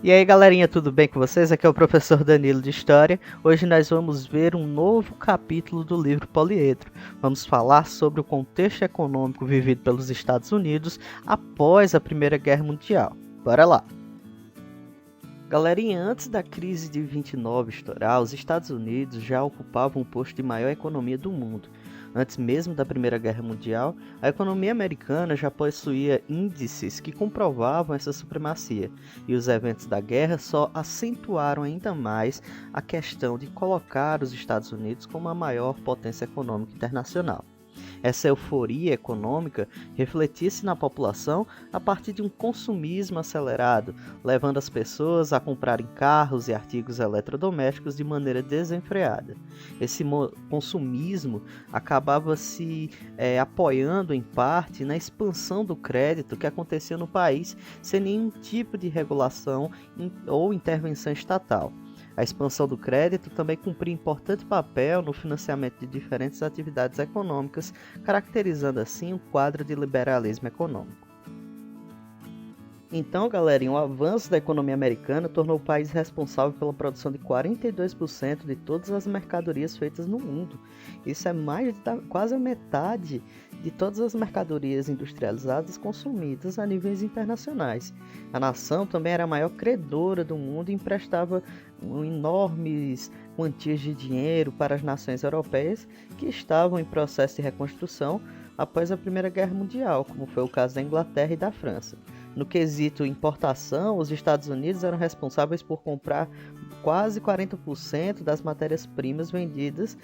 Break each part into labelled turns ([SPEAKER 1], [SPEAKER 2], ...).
[SPEAKER 1] E aí galerinha, tudo bem com vocês? Aqui é o professor Danilo de História. Hoje nós vamos ver um novo capítulo do livro Poliedro. Vamos falar sobre o contexto econômico vivido pelos Estados Unidos após a Primeira Guerra Mundial. Bora lá! Galerinha, antes da crise de 29 estourar, os Estados Unidos já ocupavam o posto de maior economia do mundo. Antes mesmo da Primeira Guerra Mundial, a economia americana já possuía índices que comprovavam essa supremacia, e os eventos da guerra só acentuaram ainda mais a questão de colocar os Estados Unidos como a maior potência econômica internacional. Essa euforia econômica refletia-se na população a partir de um consumismo acelerado, levando as pessoas a comprarem carros e artigos eletrodomésticos de maneira desenfreada. Esse consumismo acabava se apoiando em parte na expansão do crédito que acontecia no país sem nenhum tipo de regulação ou intervenção estatal. A expansão do crédito também cumpria importante papel no financiamento de diferentes atividades econômicas, caracterizando assim um quadro de liberalismo econômico. Então, galerinha, o avanço da economia americana tornou o país responsável pela produção de 42% de todas as mercadorias feitas no mundo. Isso é quase a metade de todas as mercadorias industrializadas consumidas a níveis internacionais. A nação também era a maior credora do mundo e emprestava enormes quantias de dinheiro para as nações europeias que estavam em processo de reconstrução após a Primeira Guerra Mundial, como foi o caso da Inglaterra e da França. No quesito importação, os Estados Unidos eram responsáveis por comprar quase 40% das matérias-primas vendidas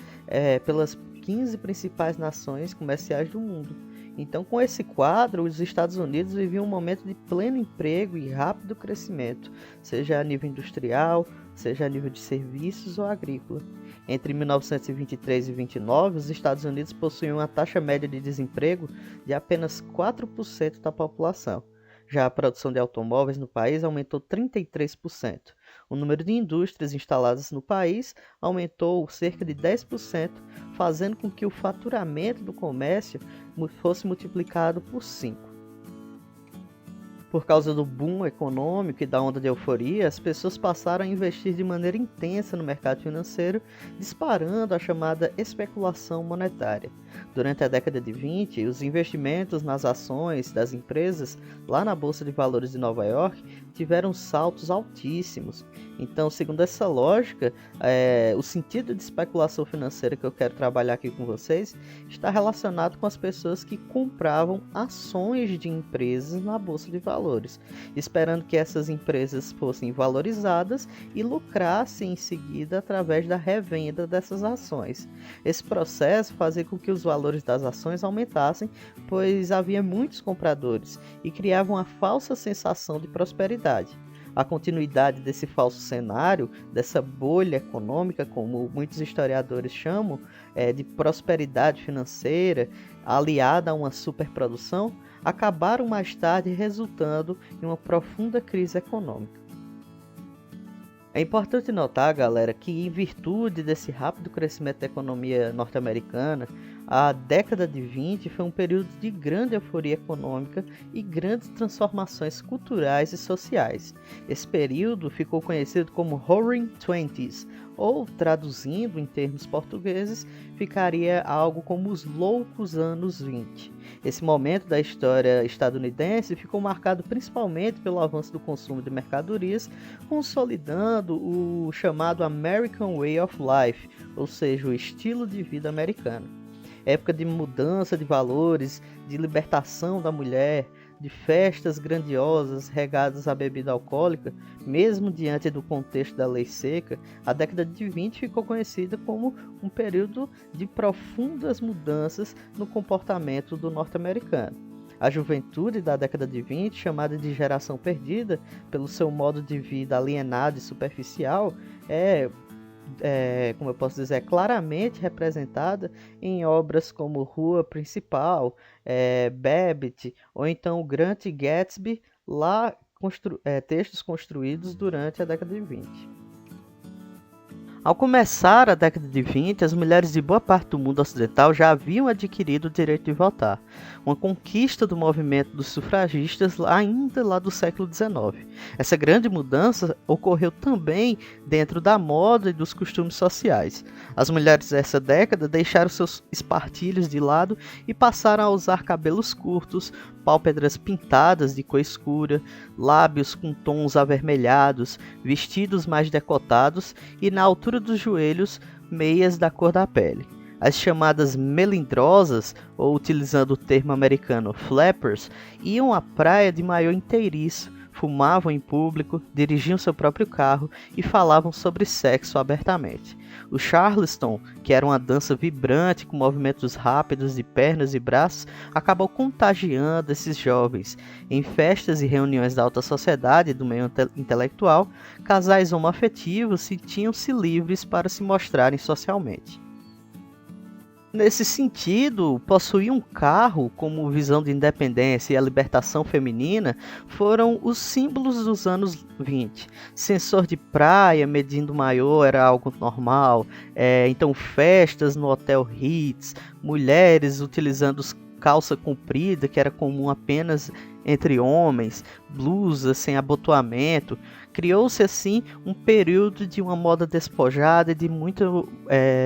[SPEAKER 1] pelas 15 principais nações comerciais do mundo. Então, com esse quadro, os Estados Unidos viviam um momento de pleno emprego e rápido crescimento, seja a nível industrial, seja a nível de serviços ou agrícola. Entre 1923 e 29, os Estados Unidos possuíam uma taxa média de desemprego de apenas 4% da população. Já a produção de automóveis no país aumentou 33%. O número de indústrias instaladas no país aumentou cerca de 10%, fazendo com que o faturamento do comércio fosse multiplicado por 5. Por causa do boom econômico e da onda de euforia, as pessoas passaram a investir de maneira intensa no mercado financeiro, disparando a chamada especulação monetária. Durante a década de 20, os investimentos nas ações das empresas lá na Bolsa de Valores de Nova York tiveram saltos altíssimos. Então, segundo essa lógica, o sentido de especulação financeira que eu quero trabalhar aqui com vocês está relacionado com as pessoas que compravam ações de empresas na Bolsa de Valores, esperando que essas empresas fossem valorizadas e lucrassem em seguida através da revenda dessas ações. Esse processo fazia com que os valores das ações aumentassem, pois havia muitos compradores e criava uma falsa sensação de prosperidade. A continuidade desse falso cenário, dessa bolha econômica, como muitos historiadores chamam, de prosperidade financeira, aliada a uma superprodução, acabaram mais tarde resultando em uma profunda crise econômica. É importante notar, galera, que em virtude desse rápido crescimento da economia norte-americana, a década de 20 foi um período de grande euforia econômica e grandes transformações culturais e sociais. Esse período ficou conhecido como Roaring Twenties, ou traduzindo em termos portugueses, ficaria algo como os loucos anos 20. Esse momento da história estadunidense ficou marcado principalmente pelo avanço do consumo de mercadorias, consolidando o chamado American Way of Life, ou seja, o estilo de vida americano. Época de mudança de valores, de libertação da mulher, de festas grandiosas regadas à bebida alcoólica, mesmo diante do contexto da lei seca, a década de 20 ficou conhecida como um período de profundas mudanças no comportamento do norte-americano. A juventude da década de 20, chamada de geração perdida, pelo seu modo de vida alienado e superficial, como eu posso dizer, claramente representada em obras como Rua Principal, Babbitt, ou então o Grant Gatsby, textos construídos durante a década de 20. Ao começar a década de 20, as mulheres de boa parte do mundo ocidental já haviam adquirido o direito de votar, uma conquista do movimento dos sufragistas ainda lá do século XIX. Essa grande mudança ocorreu também dentro da moda e dos costumes sociais. As mulheres dessa década deixaram seus espartilhos de lado e passaram a usar cabelos curtos, pálpebras pintadas de cor escura, lábios com tons avermelhados, vestidos mais decotados e, na altura dos joelhos, meias da cor da pele. As chamadas melindrosas, ou utilizando o termo americano flappers, iam à praia de maiô inteiriço, fumavam em público, dirigiam seu próprio carro e falavam sobre sexo abertamente. O Charleston, que era uma dança vibrante com movimentos rápidos de pernas e braços, acabou contagiando esses jovens. Em festas e reuniões da alta sociedade e do meio intelectual, casais homoafetivos sentiam-se livres para se mostrarem socialmente. Nesse sentido, possuir um carro como visão de independência e a libertação feminina foram os símbolos dos anos 20. Sensor de praia medindo maiô era algo normal, então festas no Hotel Ritz, mulheres utilizando calça comprida, que era comum apenas entre homens, blusas sem abotoamento. Criou-se assim um período de uma moda despojada e de muito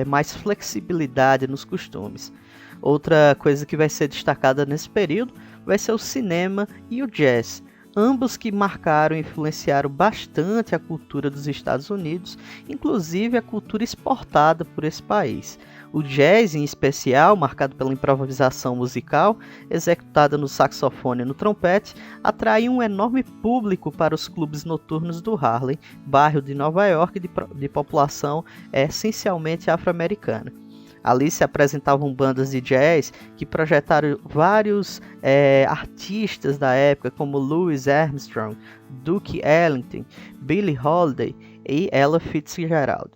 [SPEAKER 1] mais flexibilidade nos costumes. Outra coisa que vai ser destacada nesse período vai ser o cinema e o jazz, ambos que marcaram e influenciaram bastante a cultura dos Estados Unidos, inclusive a cultura exportada por esse país. O jazz, em especial, marcado pela improvisação musical, executada no saxofone e no trompete, atraiu um enorme público para os clubes noturnos do Harlem, bairro de Nova York de população essencialmente afro-americana. Ali se apresentavam bandas de jazz que projetaram vários artistas da época, como Louis Armstrong, Duke Ellington, Billie Holiday e Ella Fitzgerald.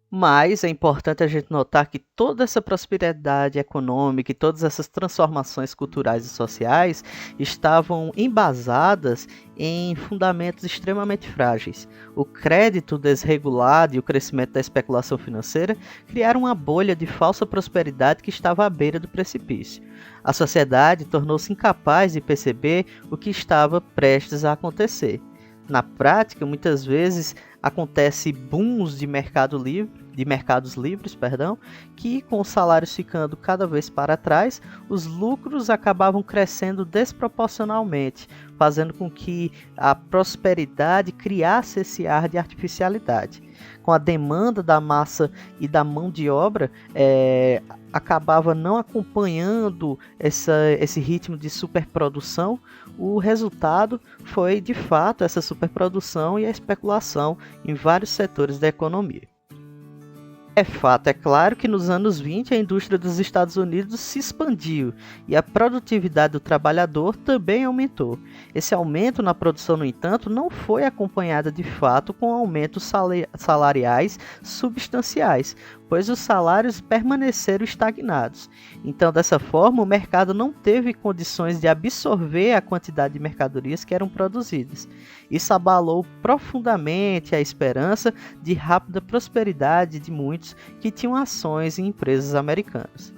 [SPEAKER 1] Mas é importante a gente notar que toda essa prosperidade econômica e todas essas transformações culturais e sociais estavam embasadas em fundamentos extremamente frágeis. O crédito desregulado e o crescimento da especulação financeira criaram uma bolha de falsa prosperidade que estava à beira do precipício. A sociedade tornou-se incapaz de perceber o que estava prestes a acontecer. Na prática, muitas vezes acontece booms de mercados livres, que com os salários ficando cada vez para trás, os lucros acabavam crescendo desproporcionalmente, fazendo com que a prosperidade criasse esse ar de artificialidade. Com a demanda da massa e da mão de obra, acabava não acompanhando esse ritmo de superprodução. O resultado foi, de fato, essa superprodução e a especulação em vários setores da economia. É fato, é claro que nos anos 20 a indústria dos Estados Unidos se expandiu e a produtividade do trabalhador também aumentou. Esse aumento na produção, no entanto, não foi acompanhado de fato com aumentos salariais substanciais, pois os salários permaneceram estagnados. Então, dessa forma, o mercado não teve condições de absorver a quantidade de mercadorias que eram produzidas. Isso abalou profundamente a esperança de rápida prosperidade de muitos que tinham ações em empresas americanas.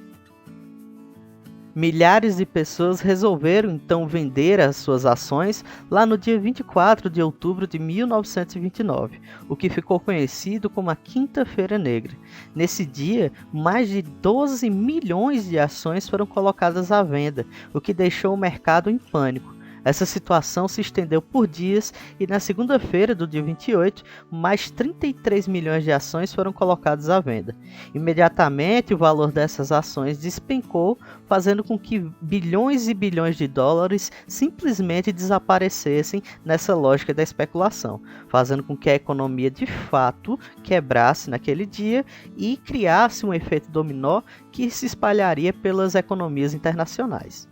[SPEAKER 1] Milhares de pessoas resolveram então vender as suas ações lá no dia 24 de outubro de 1929, o que ficou conhecido como a Quinta-feira Negra. Nesse dia, mais de 12 milhões de ações foram colocadas à venda, o que deixou o mercado em pânico. Essa situação se estendeu por dias e na segunda-feira do dia 28, mais 33 milhões de ações foram colocadas à venda. Imediatamente o valor dessas ações despencou, fazendo com que bilhões e bilhões de dólares simplesmente desaparecessem nessa lógica da especulação, fazendo com que a economia de fato quebrasse naquele dia e criasse um efeito dominó que se espalharia pelas economias internacionais.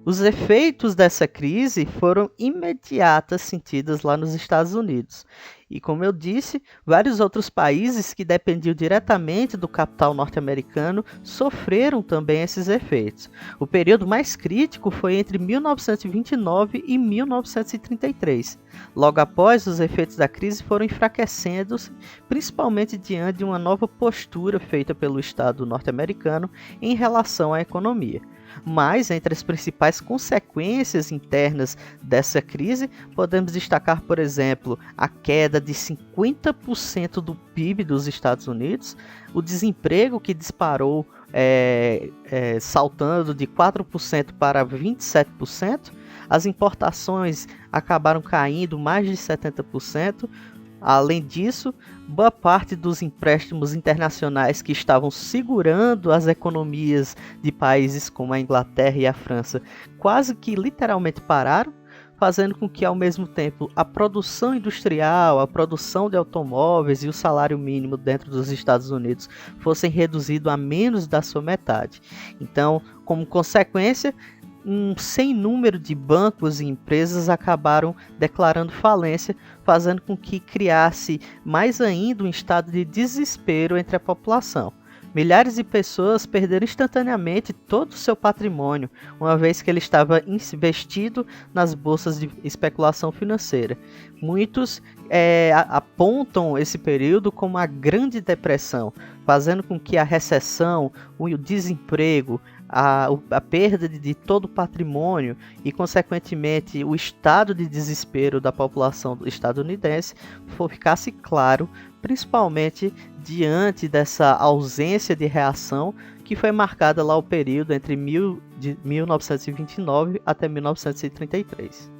[SPEAKER 1] Os efeitos dessa crise foram imediatas sentidas lá nos Estados Unidos. E como eu disse, vários outros países que dependiam diretamente do capital norte-americano sofreram também esses efeitos. O período mais crítico foi entre 1929 e 1933. Logo após, os efeitos da crise foram enfraquecendo, principalmente diante de uma nova postura feita pelo Estado norte-americano em relação à economia. Mas, entre as principais consequências internas dessa crise, podemos destacar, por exemplo, a queda de 50% do PIB dos Estados Unidos, o desemprego que disparou, saltando de 4% para 27%, as importações acabaram caindo mais de 70%. Além disso, boa parte dos empréstimos internacionais que estavam segurando as economias de países como a Inglaterra e a França quase que literalmente pararam, fazendo com que, ao mesmo tempo, a produção industrial, a produção de automóveis e o salário mínimo dentro dos Estados Unidos fossem reduzidos a menos da sua metade. Então, como consequência, um sem número de bancos e empresas acabaram declarando falência, fazendo com que criasse mais ainda um estado de desespero entre a população. Milhares de pessoas perderam instantaneamente todo o seu patrimônio, uma vez que ele estava investido nas bolsas de especulação financeira. Muitos apontam esse período como a Grande Depressão, fazendo com que a recessão, o desemprego, a perda de todo o patrimônio e, consequentemente, o estado de desespero da população estadunidense ficasse claro, principalmente diante dessa ausência de reação que foi marcada lá o período entre 1929 até 1933.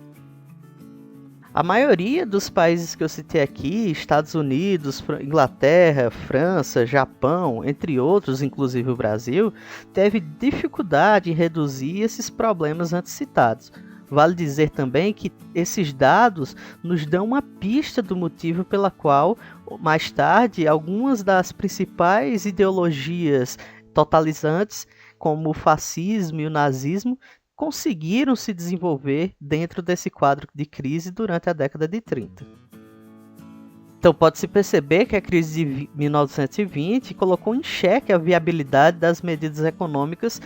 [SPEAKER 1] A maioria dos países que eu citei aqui, Estados Unidos, Inglaterra, França, Japão, entre outros, inclusive o Brasil, teve dificuldade em reduzir esses problemas antes citados. Vale dizer também que esses dados nos dão uma pista do motivo pela qual, mais tarde, algumas das principais ideologias totalizantes, como o fascismo e o nazismo, conseguiram se desenvolver dentro desse quadro de crise durante a década de 30. Então pode-se perceber que a crise de 1920 colocou em xeque a viabilidade das medidas econômicas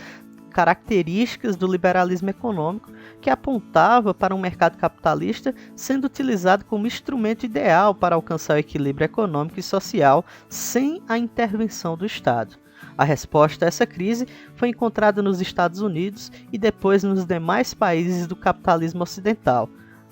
[SPEAKER 1] características do liberalismo econômico, que apontava para um mercado capitalista sendo utilizado como instrumento ideal para alcançar o equilíbrio econômico e social sem a intervenção do Estado. A resposta a essa crise foi encontrada nos Estados Unidos e depois nos demais países do capitalismo ocidental,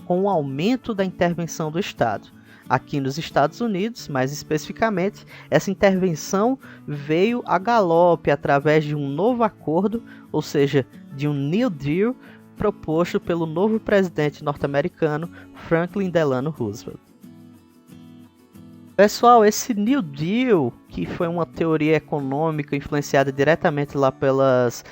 [SPEAKER 1] com o aumento da intervenção do Estado. Aqui nos Estados Unidos, mais especificamente, essa intervenção veio a galope através de um novo acordo, ou seja, de um New Deal, proposto pelo novo presidente norte-americano Franklin Delano Roosevelt. Pessoal, esse New Deal, que foi uma teoria econômica influenciada diretamente lá pelas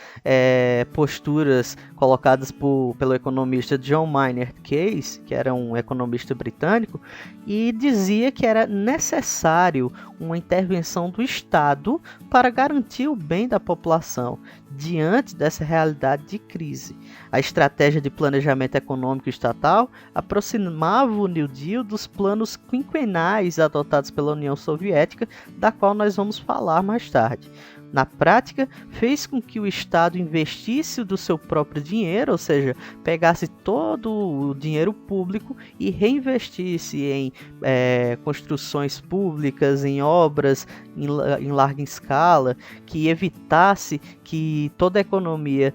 [SPEAKER 1] posturas colocadas pelo economista John Maynard Keynes, que era um economista britânico, e dizia que era necessário uma intervenção do Estado para garantir o bem da população diante dessa realidade de crise. A estratégia de planejamento econômico estatal aproximava o New Deal dos planos quinquenais adotados pela União Soviética, da qual nós vamos falar mais tarde. Na prática, fez com que o Estado investisse do seu próprio dinheiro, ou seja, pegasse todo o dinheiro público e reinvestisse em construções públicas, em obras em larga escala, que evitasse que toda a economia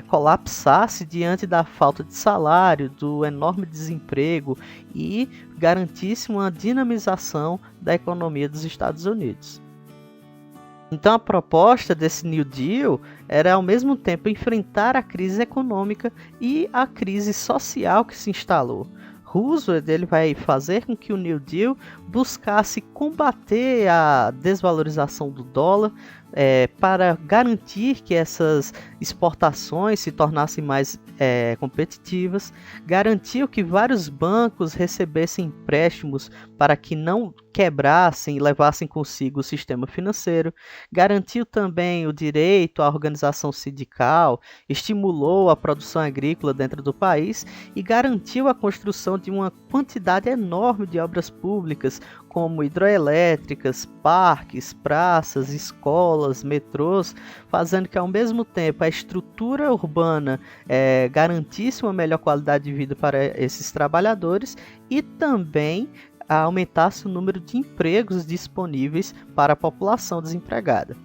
[SPEAKER 1] colapsasse diante da falta de salário, do enorme desemprego e garantisse uma dinamização da economia dos Estados Unidos. Então a proposta desse New Deal era ao mesmo tempo enfrentar a crise econômica e a crise social que se instalou. Roosevelt ele vai fazer com que o New Deal buscasse combater a desvalorização do dólar, para garantir que essas exportações se tornassem mais competitivas, garantiu que vários bancos recebessem empréstimos para que não quebrassem e levassem consigo o sistema financeiro, garantiu também o direito à organização sindical, estimulou a produção agrícola dentro do país e garantiu a construção de uma quantidade enorme de obras públicas, como hidroelétricas, parques, praças, escolas, metrôs, fazendo que ao mesmo tempo a estrutura urbana garantisse uma melhor qualidade de vida para esses trabalhadores e também aumentasse o número de empregos disponíveis para a população desempregada.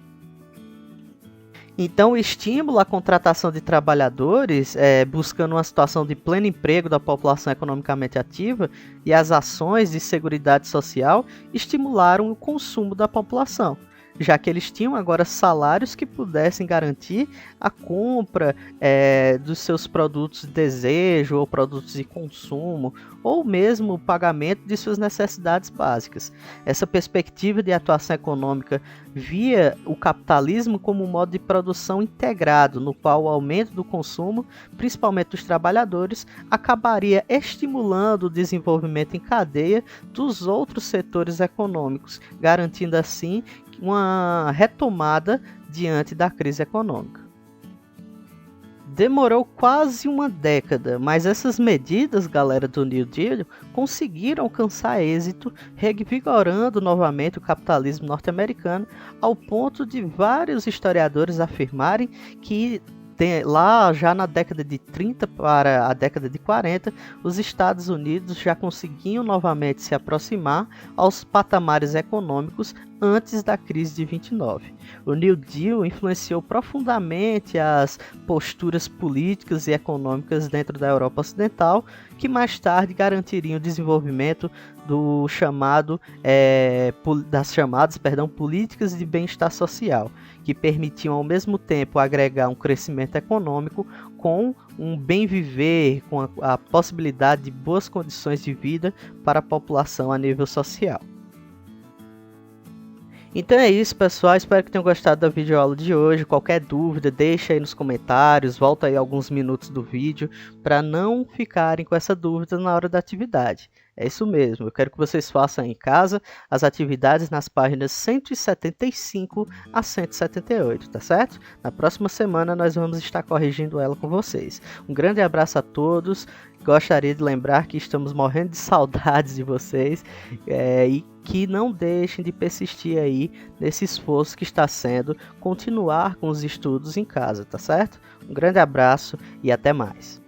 [SPEAKER 1] Então, o estímulo à contratação de trabalhadores, buscando uma situação de pleno emprego da população economicamente ativa, e as ações de seguridade social estimularam o consumo da população, já que eles tinham agora salários que pudessem garantir a compra dos seus produtos de desejo ou produtos de consumo, ou mesmo o pagamento de suas necessidades básicas. Essa perspectiva de atuação econômica via o capitalismo como um modo de produção integrado, no qual o aumento do consumo, principalmente dos trabalhadores, acabaria estimulando o desenvolvimento em cadeia dos outros setores econômicos, garantindo assim uma retomada diante da crise econômica. Demorou quase uma década, mas essas medidas, galera, do New Deal conseguiram alcançar êxito, revigorando novamente o capitalismo norte-americano, ao ponto de vários historiadores afirmarem que lá já na década de 30 para a década de 40, os Estados Unidos já conseguiam novamente se aproximar aos patamares econômicos antes da crise de 29. O New Deal influenciou profundamente as posturas políticas e econômicas dentro da Europa Ocidental, que mais tarde garantiriam o desenvolvimento do das chamadas políticas de bem-estar social, que permitiam ao mesmo tempo agregar um crescimento econômico com um bem viver, com a possibilidade de boas condições de vida para a população a nível social. Então é isso, pessoal, espero que tenham gostado da videoaula de hoje. Qualquer dúvida, deixa aí nos comentários, volta aí alguns minutos do vídeo para não ficarem com essa dúvida na hora da atividade. É isso mesmo, eu quero que vocês façam em casa as atividades nas páginas 175 a 178, tá certo? Na próxima semana nós vamos estar corrigindo ela com vocês. Um grande abraço a todos, gostaria de lembrar que estamos morrendo de saudades de vocês e que não deixem de persistir aí nesse esforço que está sendo continuar com os estudos em casa, tá certo? Um grande abraço e até mais.